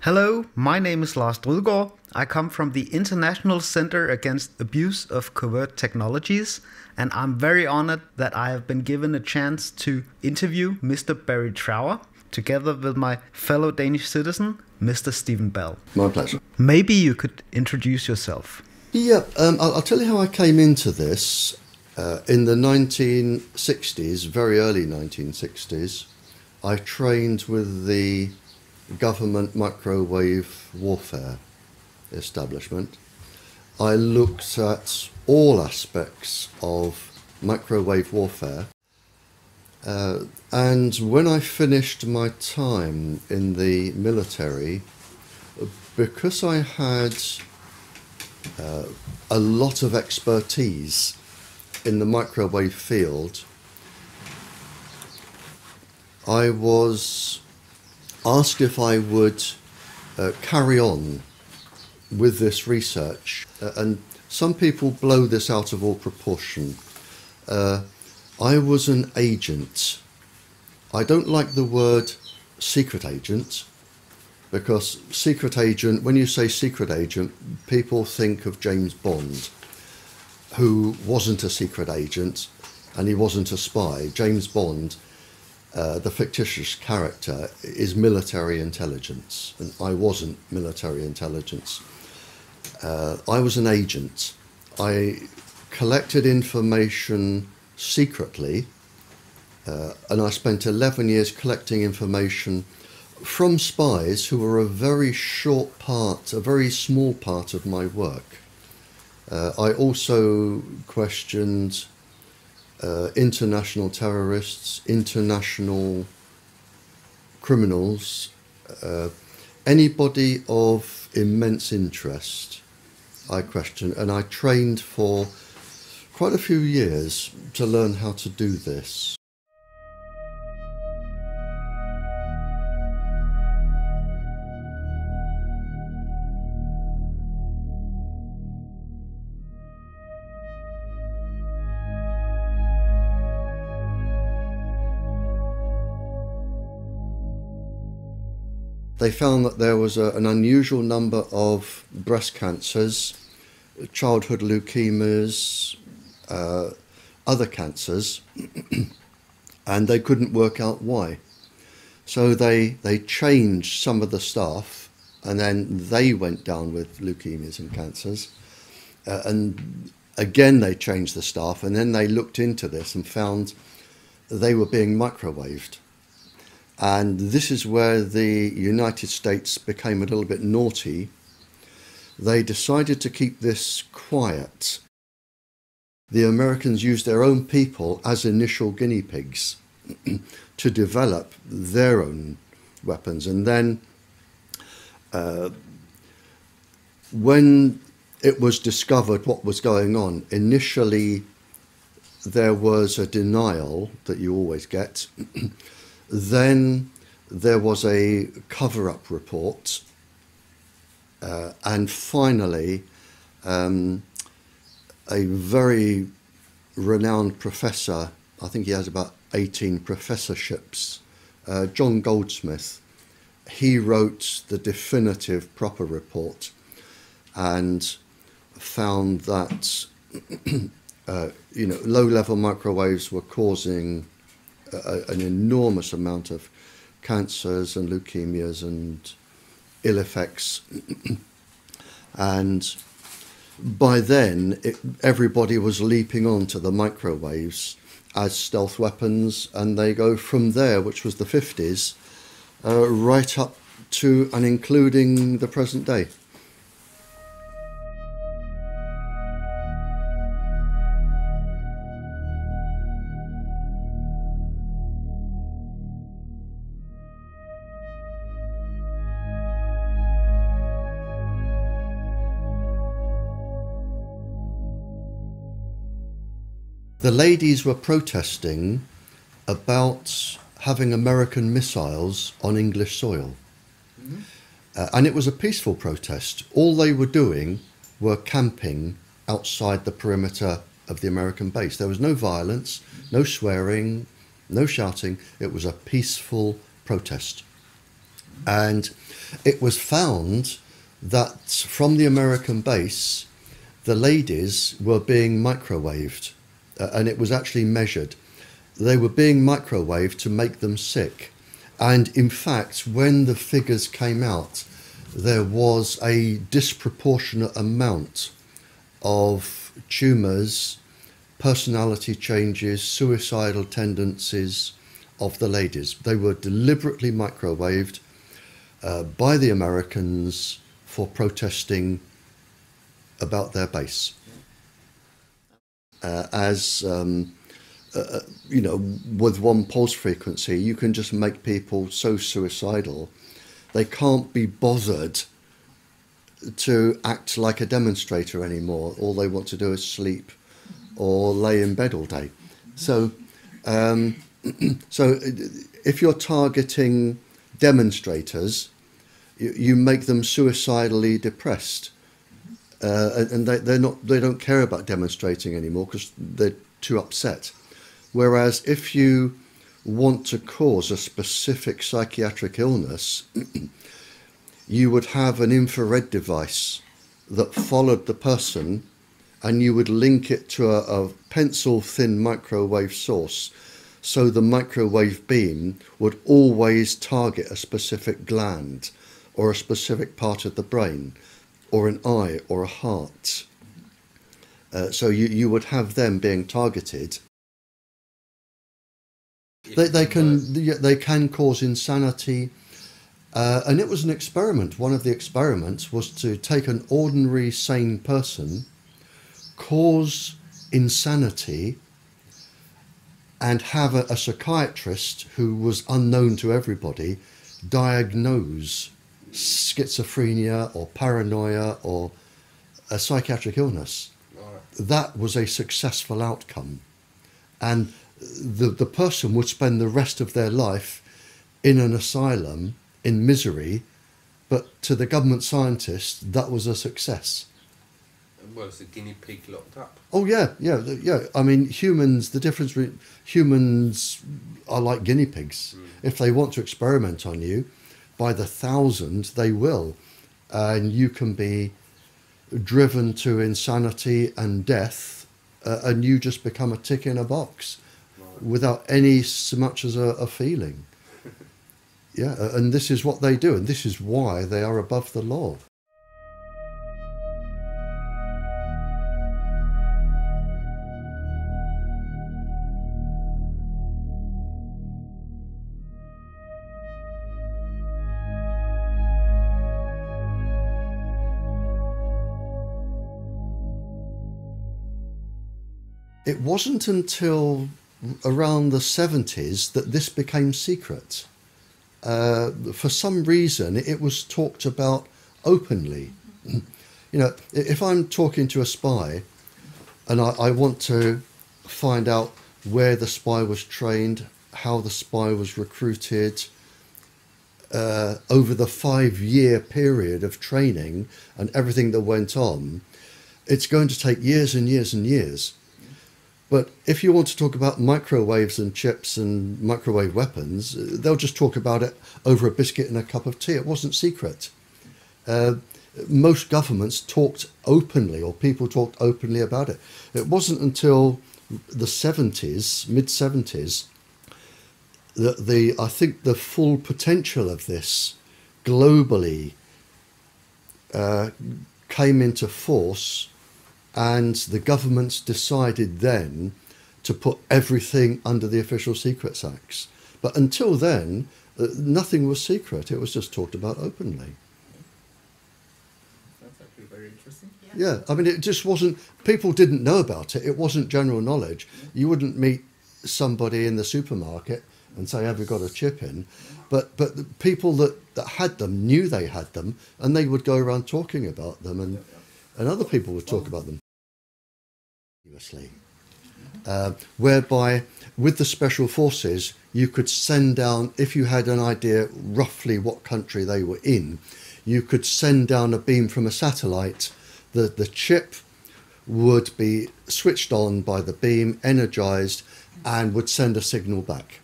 Hello, my name is Lars Drudgaard. I come from the International Center Against Abuse of Covert Technologies, and I'm very honored that I have been given a chance to interview Mr. Barrie Trower, together with my fellow Danish citizen, Mr. Stephen Bell. My pleasure. Maybe you could introduce yourself. Yeah, I'll tell you how I came into this. In the 1960s, very early 1960s, I trained with the government microwave warfare establishment. I looked at all aspects of microwave warfare, and when I finished my time in the military, because I had a lot of expertise in the microwave field, I was asked if I would carry on with this research, and some people blow this out of all proportion. I was an agent. I don't like the word secret agent, because secret agent, when you say secret agent, people think of James Bond, who wasn't a secret agent and he wasn't a spy. James Bond, the fictitious character, is military intelligence, and I wasn't military intelligence. I was an agent. I collected information secretly, and I spent 11 years collecting information from spies who were a very small part of my work. I also questioned international terrorists, international criminals, anybody of immense interest I questioned, and I trained for quite a few years to learn how to do this. They found that there was an unusual number of breast cancers, childhood leukemias, other cancers, and they couldn't work out why. So they changed some of the staff, and then they went down with leukemias and cancers. And again they changed the staff, and then they looked into this and found they were being microwaved. And this is where the United States became a little bit naughty. They decided to keep this quiet. The Americans used their own people as initial guinea pigs to develop their own weapons. And then when it was discovered what was going on, initially there was a denial that you always get. Then there was a cover-up report, and finally a very renowned professor, I think he has about 18 professorships, John Goldsmith, he wrote the definitive proper report and found that low-level microwaves were causing an enormous amount of cancers and leukemias and ill effects. And by then, everybody was leaping onto the microwaves as stealth weapons, and they go from there, which was the 50s, right up to and including the present day. The ladies were protesting about having American missiles on English soil. Mm-hmm. And it was a peaceful protest. All they were doing were camping outside the perimeter of the American base. There was no violence, no swearing, no shouting. It was a peaceful protest. And it was found that from the American base, the ladies were being microwaved, and it was actually measured. They were being microwaved to make them sick. And in fact, when the figures came out, there was a disproportionate amount of tumours, personality changes, suicidal tendencies of the ladies. They were deliberately microwaved by the Americans for protesting about their base. You know, with one pulse frequency, you can just make people so suicidal, they can't be bothered to act like a demonstrator anymore. All they want to do is sleep or lay in bed all day. So, so if you're targeting demonstrators, you make them suicidally depressed, and they don't care about demonstrating anymore because they're too upset. Whereas if you want to cause a specific psychiatric illness, you would have an infrared device that followed the person, and you would link it to a pencil-thin microwave source, so the microwave beam would always target a specific gland or a specific part of the brain or an eye or a heart. So you would have them being targeted. They can cause insanity, and it was an experiment. One of the experiments was to take an ordinary sane person, cause insanity, and have a psychiatrist who was unknown to everybody diagnose schizophrenia or paranoia or a psychiatric illness. That was a successful outcome, and the person would spend the rest of their life in an asylum in misery, but to the government scientists that was a success. Well, it's a guinea pig locked up. Oh yeah. I mean, humans. The difference between humans are like guinea pigs. If they want to experiment on you, by the thousand they will, and you can be driven to insanity and death, and you just become a tick in a box, without any so much as a feeling. Yeah, and this is what they do, and this is why they are above the law. It wasn't until around the 70s that this became secret. For some reason, it was talked about openly. You know, if I'm talking to a spy and I want to find out where the spy was trained, how the spy was recruited, over the 5-year period of training and everything that went on, it's going to take years and years and years. But if you want to talk about microwaves and chips and microwave weapons, they'll just talk about it over a biscuit and a cup of tea. It wasn't secret. Most governments talked openly, or people talked openly about it. It wasn't until the 70s, mid-70s, that I think the full potential of this globally came into force. And the governments decided then to put everything under the Official Secrets Acts. But until then, nothing was secret. It was just talked about openly. That's actually very interesting. Yeah, I mean, it just wasn't, people didn't know about it. It wasn't general knowledge. You wouldn't meet somebody in the supermarket and say, have you got a chip in? But the people that had them knew they had them, and they would go around talking about them, and other people would talk about them. Whereby with the special forces you could send down, if you had an idea roughly what country they were in, you could send down a beam from a satellite. The chip would be switched on by the beam, energized, and would send a signal back.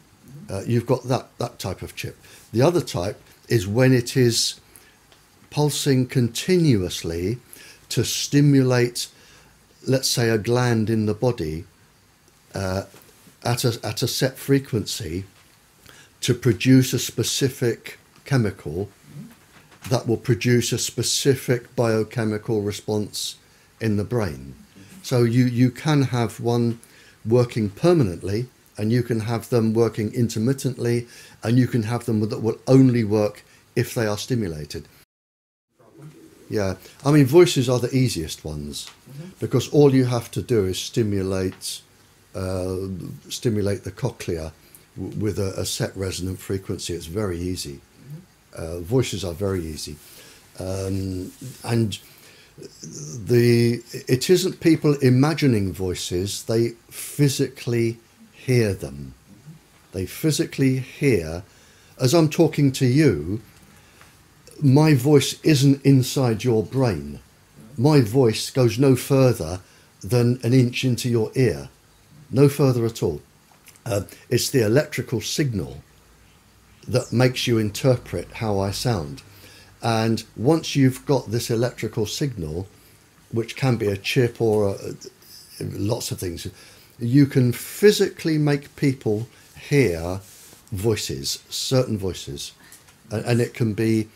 You've got that type of chip. The other type is when it is pulsing continuously to stimulate, let's say, a gland in the body at a set frequency to produce a specific chemical that will produce a specific biochemical response in the brain. So you can have one working permanently, and you can have them working intermittently, and you can have them that will only work if they are stimulated. Yeah, I mean, voices are the easiest ones because all you have to do is stimulate the cochlea with a set resonant frequency. It's very easy. Voices are very easy, and it isn't people imagining voices. They physically hear them. They physically hear, as I'm talking to you, my voice isn't inside your brain. My voice goes no further than an inch into your ear, no further at all. It's the electrical signal that makes you interpret how I sound. And once you've got this electrical signal, which can be a chip or lots of things, you can physically make people hear voices, certain voices. And it can be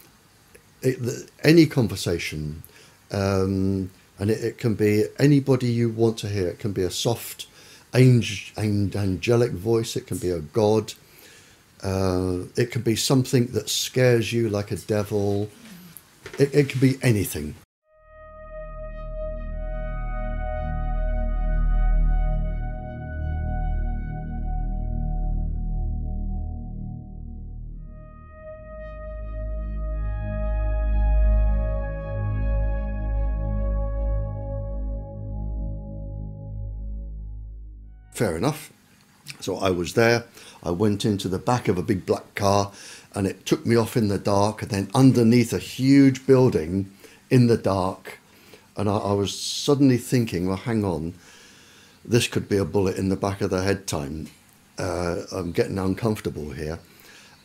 any conversation, and it can be anybody you want to hear. It can be a soft, angelic voice. It can be a god. It can be something that scares you, like a devil. It can be anything. Fair enough. So I was there. I went into the back of a big black car, and it took me off in the dark, and then underneath a huge building in the dark. And I was suddenly thinking, well, hang on, this could be a bullet in the back of the head time. I'm getting uncomfortable here.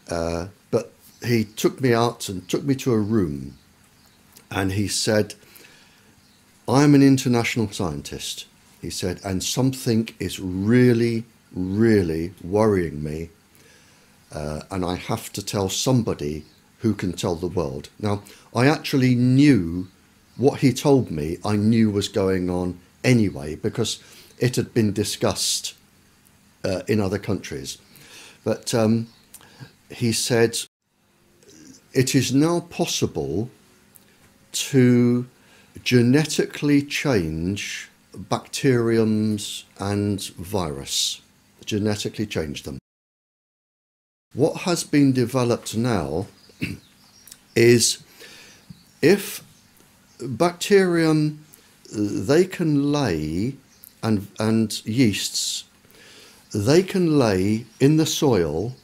But he took me out and took me to a room, and he said, I'm an international scientist. He said, and something is really, really worrying me, and I have to tell somebody who can tell the world. Now, I actually knew what he told me, I knew was going on anyway, because it had been discussed in other countries. But he said, it is now possible to genetically change bacteriums and virus, genetically change them. What has been developed now is if bacterium, they can lay, and yeasts, they can lay in the soil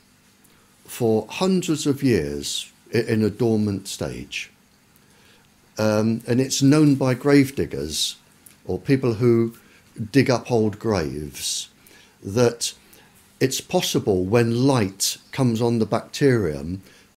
for hundreds of years in a dormant stage. And it's known by grave diggers or people who dig up old graves that it's possible when light comes on the bacterium